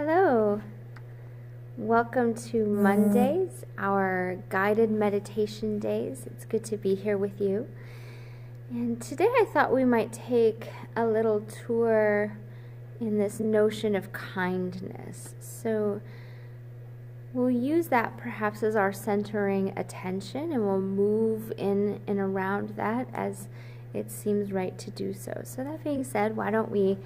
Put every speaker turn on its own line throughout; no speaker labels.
Hello, welcome to Mondays, our guided meditation days. It's good to be here with you. And today I thought we might take a little tour in this notion of kindness. So we'll use that perhaps as our centering attention, and we'll move in and around that as it seems right to do so. So that being said, why don't we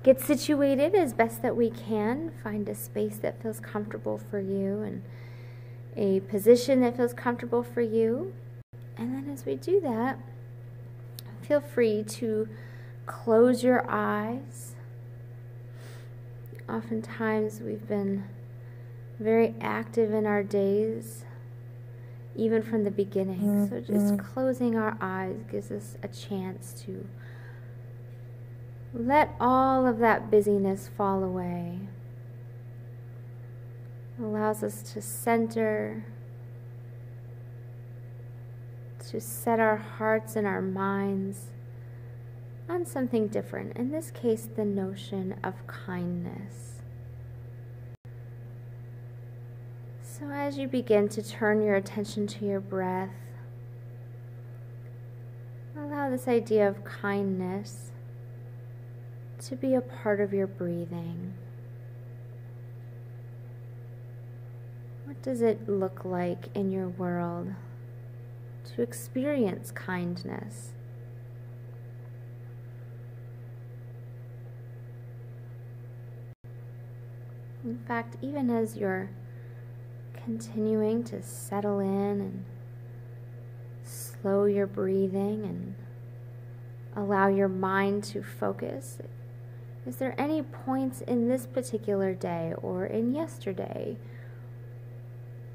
get situated as best that we can, find a space that feels comfortable for you and a position that feels comfortable for you. And then as we do that, feel free to close your eyes. Oftentimes we've been very active in our days, even from the beginning. So just closing our eyes gives us a chance to let all of that busyness fall away. It allows us to center, to set our hearts and our minds on something different. In this case, the notion of kindness. So as you begin to turn your attention to your breath, allow this idea of kindness to be a part of your breathing. What does it look like in your world to experience kindness? In fact, even as you're continuing to settle in and slow your breathing and allow your mind to focus, is there any points in this particular day or in yesterday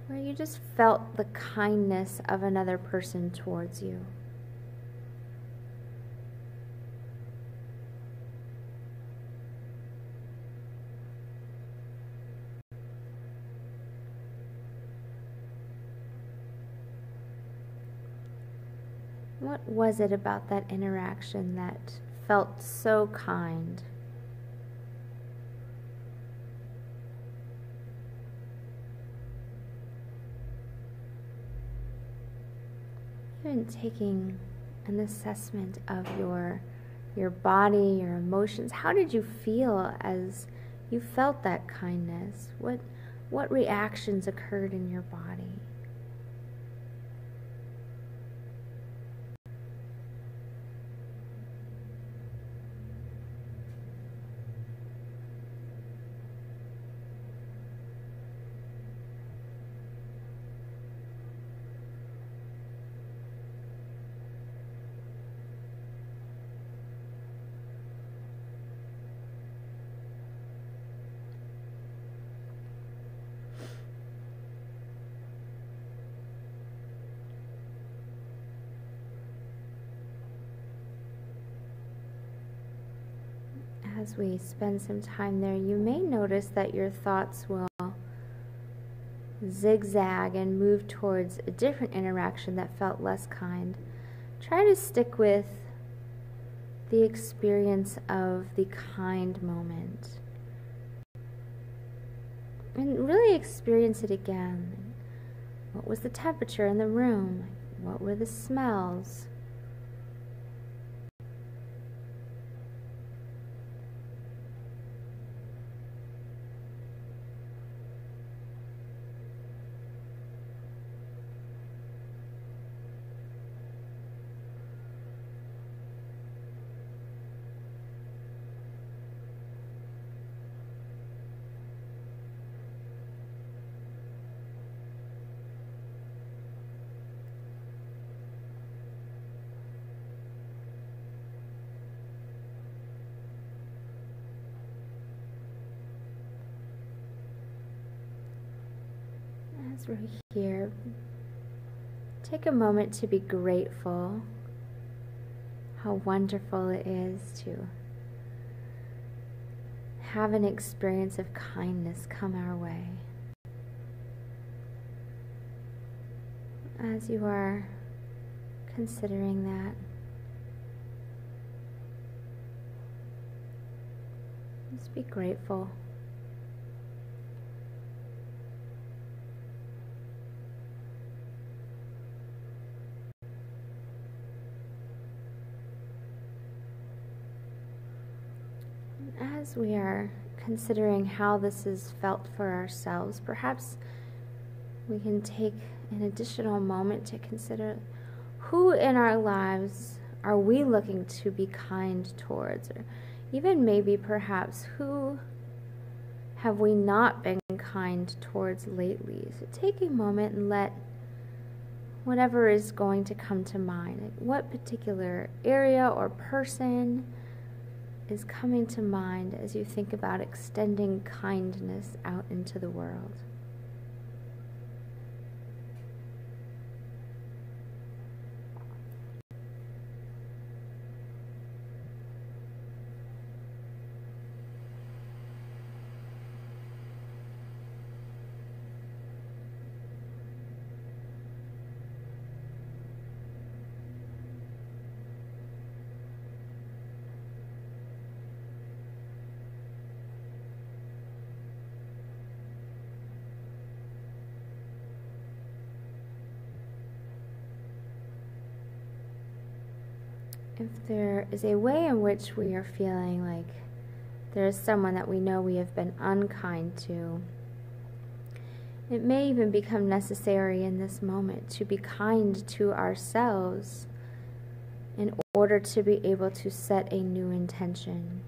where you just felt the kindness of another person towards you? What was it about that interaction that felt so kind? Even taking an assessment of your body, your emotions. How did you feel as you felt that kindness? What reactions occurred in your body? As we spend some time there, you may notice that your thoughts will zigzag and move towards a different interaction that felt less kind. Try to stick with the experience of the kind moment and really experience it again. What was the temperature in the room? What were the smells? As we're here, take a moment to be grateful. How wonderful it is to have an experience of kindness come our way. As you are considering that, just be grateful. as we are considering how this is felt for ourselves, perhaps we can take an additional moment to consider who in our lives are we looking to be kind towards, or even maybe perhaps who have we not been kind towards lately. So take a moment and let whatever is going to come to mind, like what particular area or person is coming to mind as you think about extending kindness out into the world. If there is a way in which we are feeling like there is someone that we know we have been unkind to, it may even become necessary in this moment to be kind to ourselves in order to be able to set a new intention.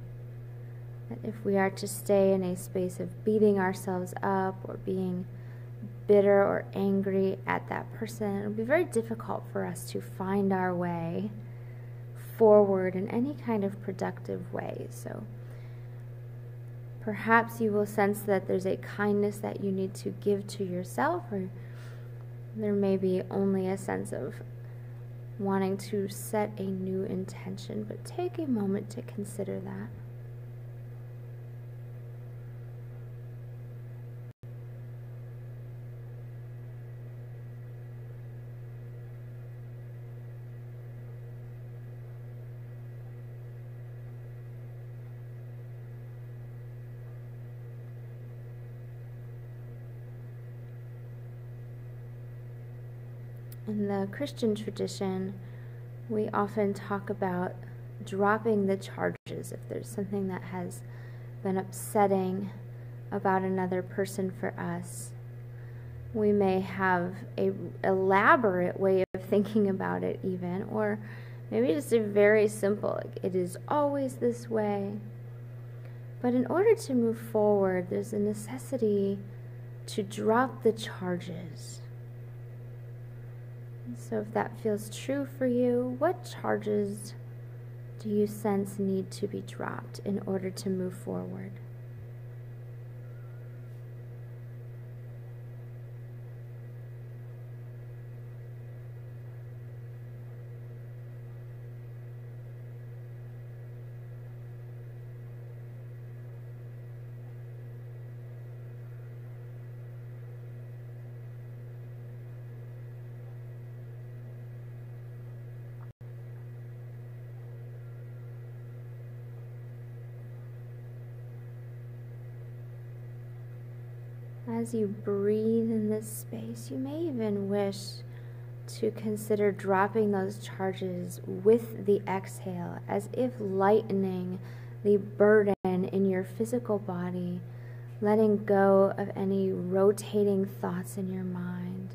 That if we are to stay in a space of beating ourselves up or being bitter or angry at that person, it'll be very difficult for us to find our way forward in any kind of productive way. So perhaps you will sense that there's a kindness that you need to give to yourself, or there may be only a sense of wanting to set a new intention, but take a moment to consider that. In the Christian tradition, we often talk about dropping the charges. If there's something that has been upsetting about another person for us, we may have an elaborate way of thinking about it even, or maybe just a very simple, like, it is always this way. But in order to move forward, there's a necessity to drop the charges. So if that feels true for you, what charges do you sense need to be dropped in order to move forward? As you breathe in this space, you may even wish to consider dropping those charges with the exhale, as if lightening the burden in your physical body, letting go of any rotating thoughts in your mind.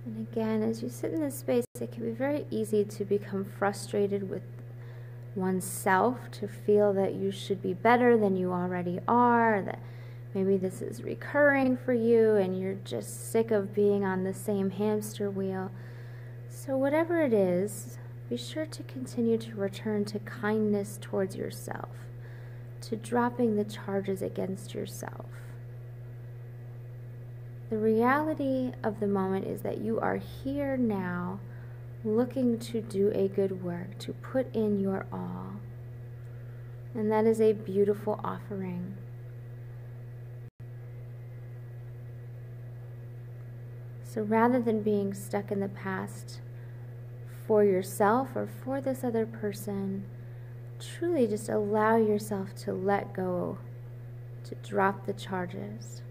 And again, as you sit in this space, it can be very easy to become frustrated with oneself, to feel that you should be better than you already are, that maybe this is recurring for you and you're just sick of being on the same hamster wheel. So whatever it is, be sure to continue to return to kindness towards yourself, to dropping the charges against yourself. The reality of the moment is that you are here now looking to do a good work, to put in your all. And that is a beautiful offering. So rather than being stuck in the past for yourself or for this other person, truly just allow yourself to let go, to drop the charges.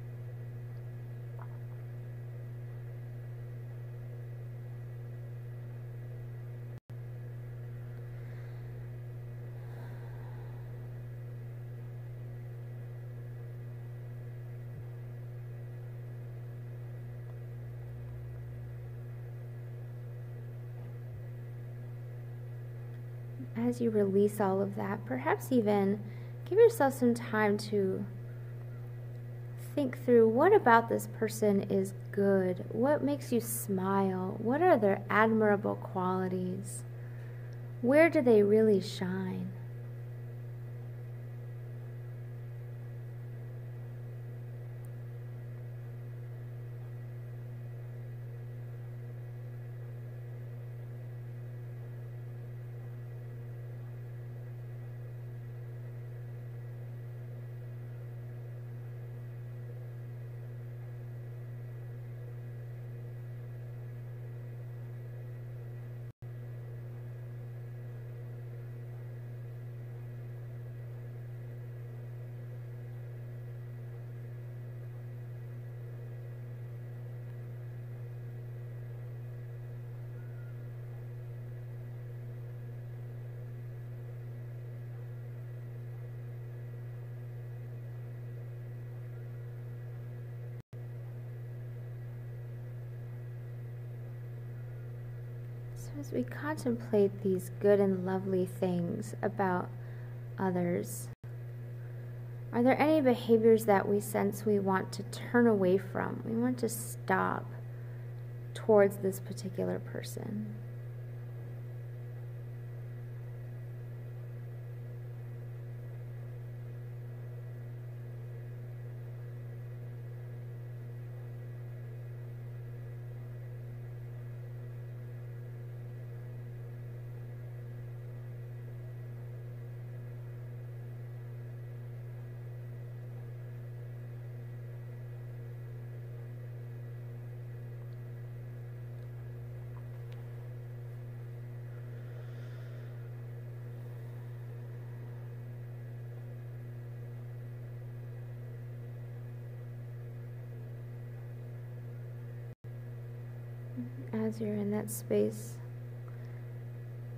As you release all of that, perhaps even give yourself some time to think through what about this person is good, what makes you smile, what are their admirable qualities, where do they really shine? So as we contemplate these good and lovely things about others, are there any behaviors that we sense we want to turn away from? We want to stop towards this particular person. As you're in that space,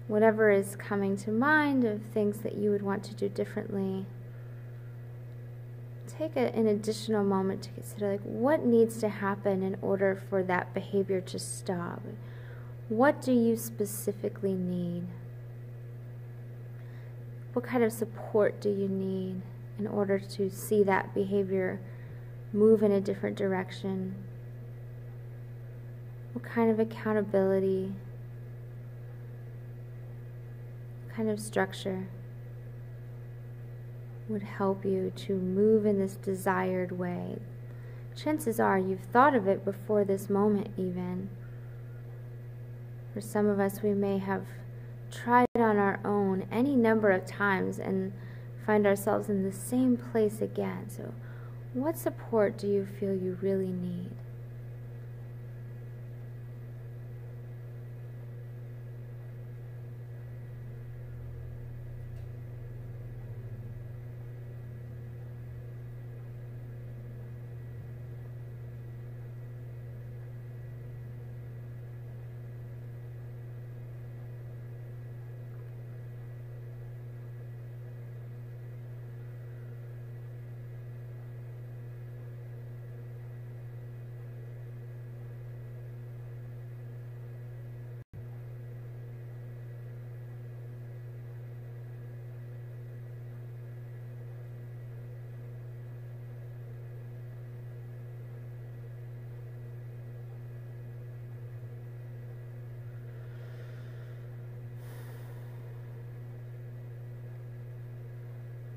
whatever is coming to mind of things that you would want to do differently, take an additional moment to consider, like, what needs to happen in order for that behavior to stop? What do you specifically need? What kind of support do you need in order to see that behavior move in a different direction? What kind of accountability? What kind of structure would help you to move in this desired way? Chances are you've thought of it before this moment even. For some of us, we may have tried on our own any number of times and find ourselves in the same place again. So what support do you feel you really need?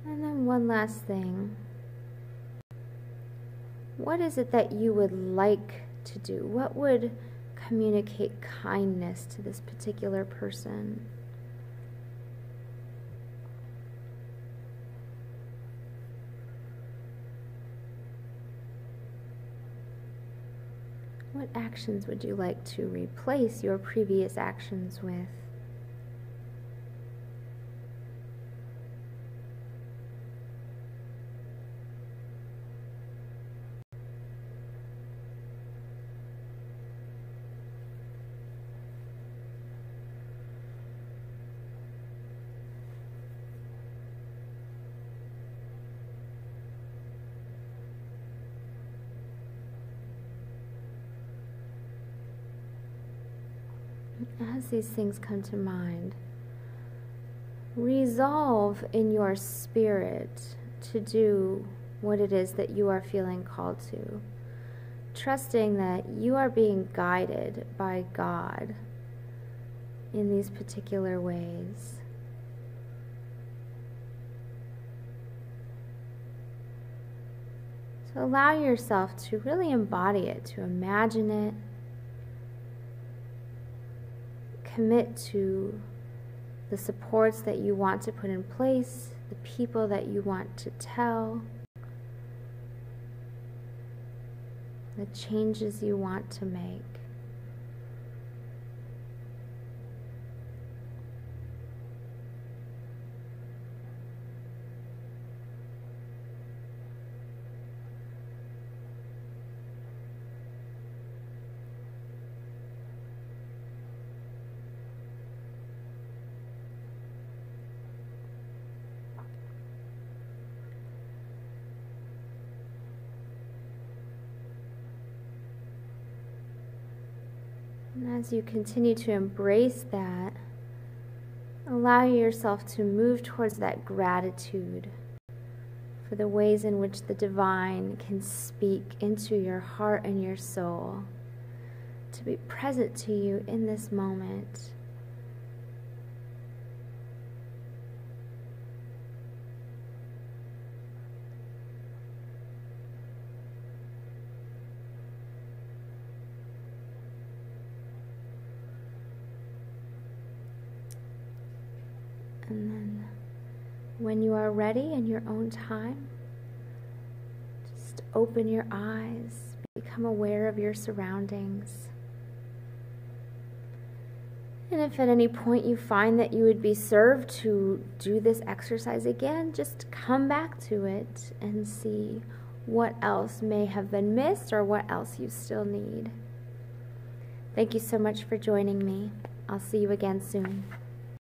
And then one last thing. What is it that you would like to do? What would communicate kindness to this particular person. What actions would you like to replace your previous actions with? As these things come to mind, resolve in your spirit to do what it is that you are feeling called to, trusting that you are being guided by God in these particular ways. So allow yourself to really embody it, to imagine it. Commit to the supports that you want to put in place, the people that you want to tell, the changes you want to make. And as you continue to embrace that, allow yourself to move towards that gratitude for the ways in which the divine can speak into your heart and your soul, to be present to you in this moment. And then, when you are ready in your own time, just open your eyes, become aware of your surroundings. And if at any point you find that you would be served to do this exercise again, just come back to it and see what else may have been missed or what else you still need. Thank you so much for joining me. I'll see you again soon.